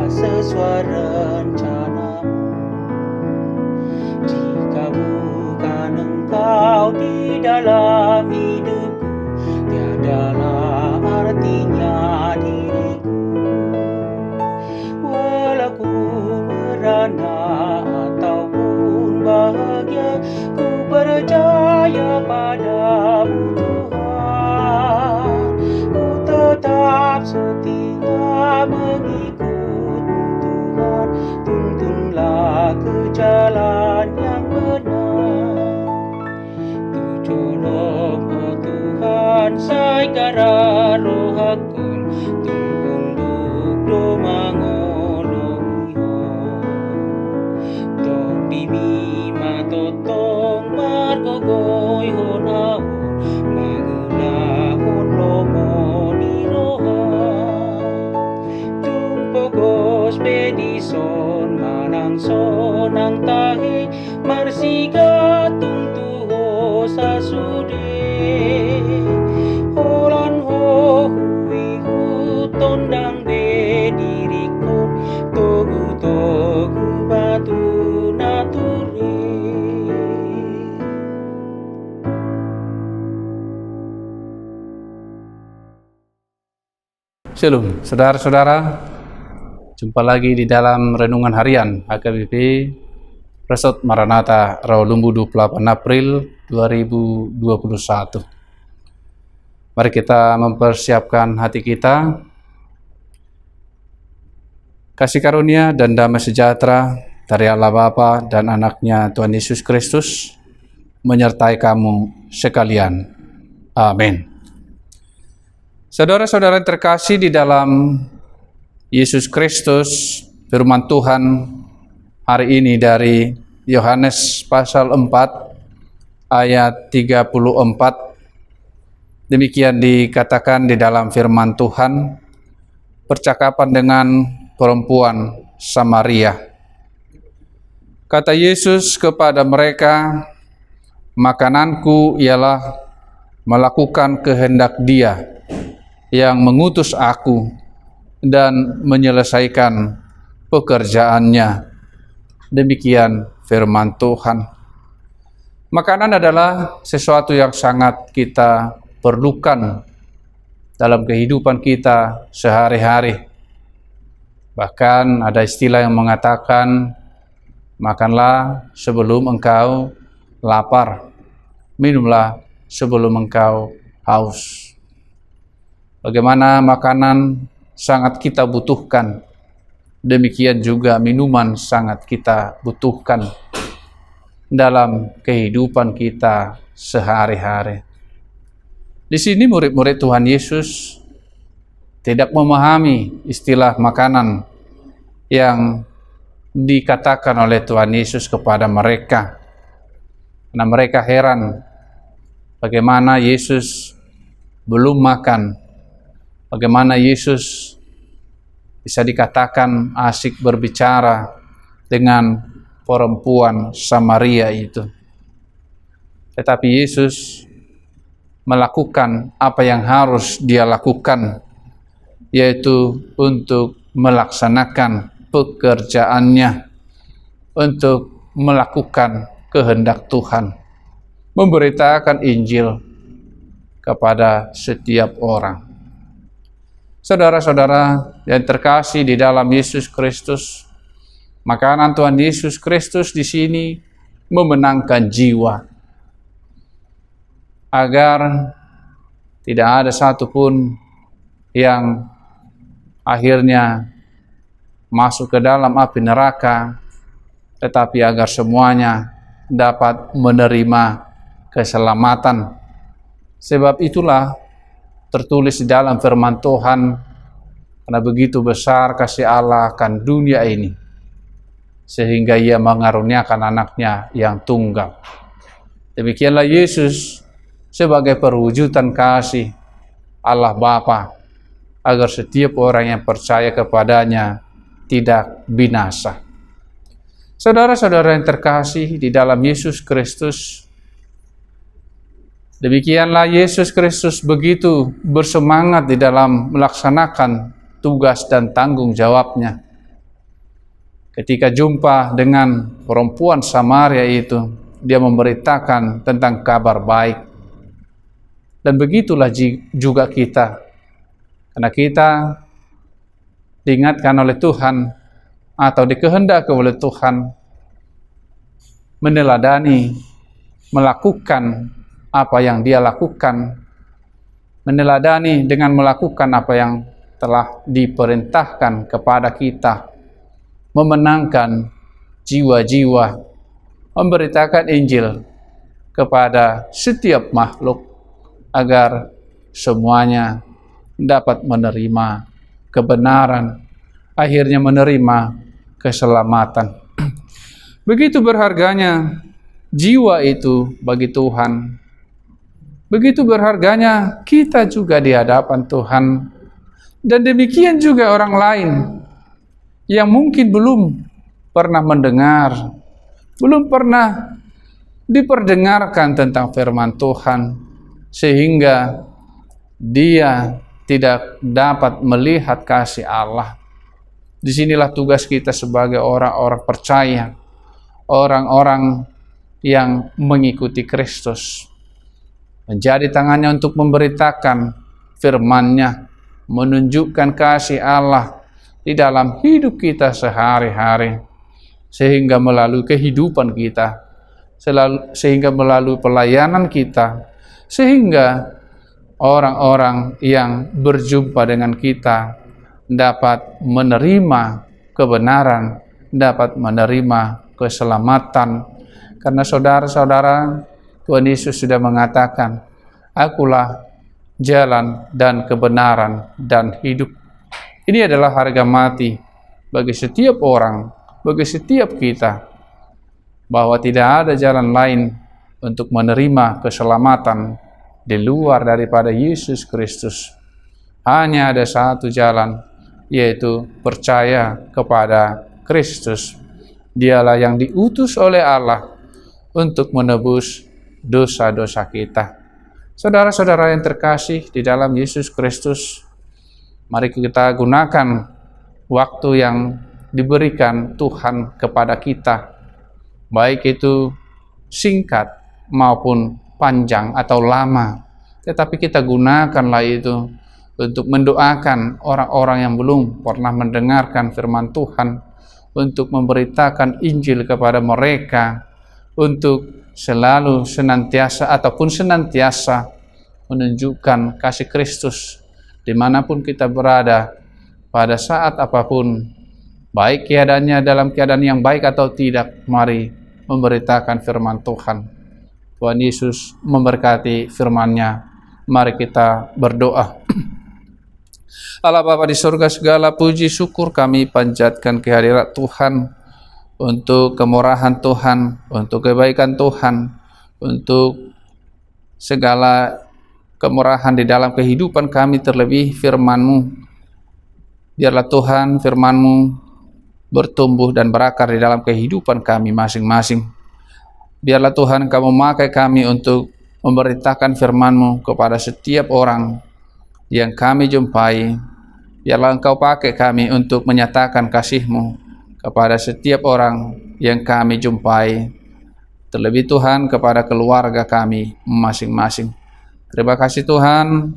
sesuai rencanamu. Jika bukan Engkau di dalam hidupku, tiadalah artinya diriku. Walau ku merana ataupun bahagia, ku percaya padamu Tuhan. Ku tetap setia mengikutmu Tuhan. Tuntunlah ke jalan yang benar. Tolong oh Tuhan, sai kara roh aku tunduk do mangoloiho. Tong bimi matotong margogoi hon ahon mangulahon lomo ni roha. Tumpogos pedison manang sonang tahi marsiga tuntuho sa sude. Holan ho hui hutondang be dirikon togu batu naturi. Shalom, saudara-saudara. Jumpa lagi di dalam Renungan Harian HKBP Resort Maranatha Rawalumbu 28 April 2021. Mari kita mempersiapkan hati kita. Kasih karunia dan damai sejahtera dari Allah Bapa dan anaknya Tuhan Yesus Kristus menyertai kamu sekalian. Amin. Saudara-saudara yang terkasih di dalam Yesus Kristus, firman Tuhan hari ini dari Yohanes pasal 4 ayat 34. Demikian dikatakan di dalam firman Tuhan, percakapan dengan perempuan Samaria. Kata Yesus kepada mereka, makananku ialah melakukan kehendak Dia yang mengutus aku dan menyelesaikan pekerjaannya. Demikian firman Tuhan. Makanan adalah sesuatu yang sangat kita perlukan dalam kehidupan kita sehari-hari. Bahkan ada istilah yang mengatakan, makanlah sebelum engkau lapar, minumlah sebelum engkau haus. Bagaimana makanan sangat kita butuhkan, demikian juga minuman sangat kita butuhkan dalam kehidupan kita sehari-hari. Di sini murid-murid Tuhan Yesus tidak memahami istilah makanan yang dikatakan oleh Tuhan Yesus kepada mereka. Karena mereka heran bagaimana Yesus belum makan, bagaimana Yesus bisa dikatakan asik berbicara dengan perempuan Samaria itu. Tetapi Yesus melakukan apa yang harus Dia lakukan, yaitu untuk melaksanakan pekerjaannya, untuk melakukan kehendak Tuhan, memberitakan Injil kepada setiap orang. Saudara-saudara yang terkasih di dalam Yesus Kristus, makanan Tuhan Yesus Kristus di sini memenangkan jiwa, agar tidak ada satupun yang akhirnya masuk ke dalam api neraka, tetapi agar semuanya dapat menerima keselamatan. Sebab itulah tertulis di dalam firman Tuhan, karena begitu besar kasih Allah akan dunia ini, sehingga Ia mengaruniakan anaknya yang tunggal. Demikianlah Yesus sebagai perwujudan kasih Allah Bapa, agar setiap orang yang percaya kepadanya tidak binasa. Saudara-saudara yang terkasih di dalam Yesus Kristus, demikianlah Yesus Kristus begitu bersemangat di dalam melaksanakan tugas dan tanggung jawabnya. Ketika jumpa dengan perempuan Samaria itu, dia memberitakan tentang kabar baik. Dan begitulah juga kita. Karena kita diingatkan oleh Tuhan atau dikehendaki oleh Tuhan meneladani, melakukan apa yang Dia lakukan, meneladani dengan melakukan apa yang telah diperintahkan kepada kita, memenangkan jiwa-jiwa, memberitakan Injil kepada setiap makhluk agar semuanya dapat menerima kebenaran, akhirnya menerima keselamatan. Begitu berharganya jiwa itu bagi Tuhan. Begitu berharganya kita juga di hadapan Tuhan. Dan demikian juga orang lain yang mungkin belum pernah mendengar, belum pernah diperdengarkan tentang firman Tuhan, sehingga dia tidak dapat melihat kasih Allah. Disinilah tugas kita sebagai orang-orang percaya, orang-orang yang mengikuti Kristus, menjadi tangannya untuk memberitakan firman-Nya, menunjukkan kasih Allah di dalam hidup kita sehari-hari, sehingga melalui kehidupan kita, sehingga melalui pelayanan kita, sehingga orang-orang yang berjumpa dengan kita dapat menerima kebenaran, dapat menerima keselamatan. Karena saudara-saudara, Tuhan Yesus sudah mengatakan, "Akulah jalan dan kebenaran dan hidup." Ini adalah harga mati bagi setiap orang, bagi setiap kita, bahwa tidak ada jalan lain untuk menerima keselamatan di luar daripada Yesus Kristus. Hanya ada satu jalan, yaitu percaya kepada Kristus. Dialah yang diutus oleh Allah untuk menebus dosa-dosa kita. Saudara-saudara yang terkasih di dalam Yesus Kristus, mari kita gunakan waktu yang diberikan Tuhan kepada kita, baik itu singkat maupun panjang atau lama, tetapi kita gunakanlah itu untuk mendoakan orang-orang yang belum pernah mendengarkan firman Tuhan, untuk memberitakan Injil kepada mereka, untuk selalu senantiasa menunjukkan kasih Kristus dimanapun kita berada, pada saat apapun, baik keadaannya dalam keadaan yang baik atau tidak. Mari memberitakan firman Tuhan. Tuhan Yesus memberkati firman-Nya. Mari kita berdoa. Allah Bapa di surga, segala puji syukur kami panjatkan kehadirat Tuhan, untuk kemurahan Tuhan, untuk kebaikan Tuhan, untuk segala kemurahan di dalam kehidupan kami, terlebih firman-Mu. Biarlah Tuhan firman-Mu bertumbuh dan berakar di dalam kehidupan kami masing-masing. Biarlah Tuhan Engkau memakai kami untuk memberitakan firman-Mu kepada setiap orang yang kami jumpai. Biarlah Engkau pakai kami untuk menyatakan kasih-Mu kepada setiap orang yang kami jumpai. Terlebih Tuhan kepada keluarga kami masing-masing. Terima kasih Tuhan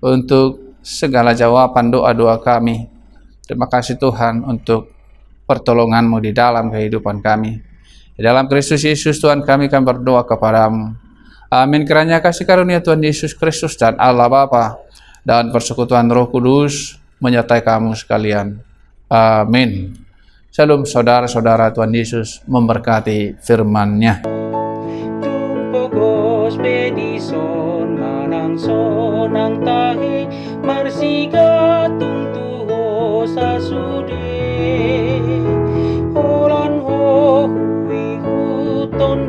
untuk segala jawaban doa-doa kami. Terima kasih Tuhan untuk pertolongan-Mu di dalam kehidupan kami. Di dalam Kristus Yesus Tuhan kami akan berdoa kepadamu. Amin. Kiranya kasih karunia Tuhan Yesus Kristus dan Allah Bapa dan persekutuan Roh Kudus menyertai kamu sekalian. Amin. Shalom saudara-saudara, Tuhan Yesus memberkati firman-Nya. Tumpokos pedison manang sonang tahi marsiga tuntuho sasude. Olan ho hui huton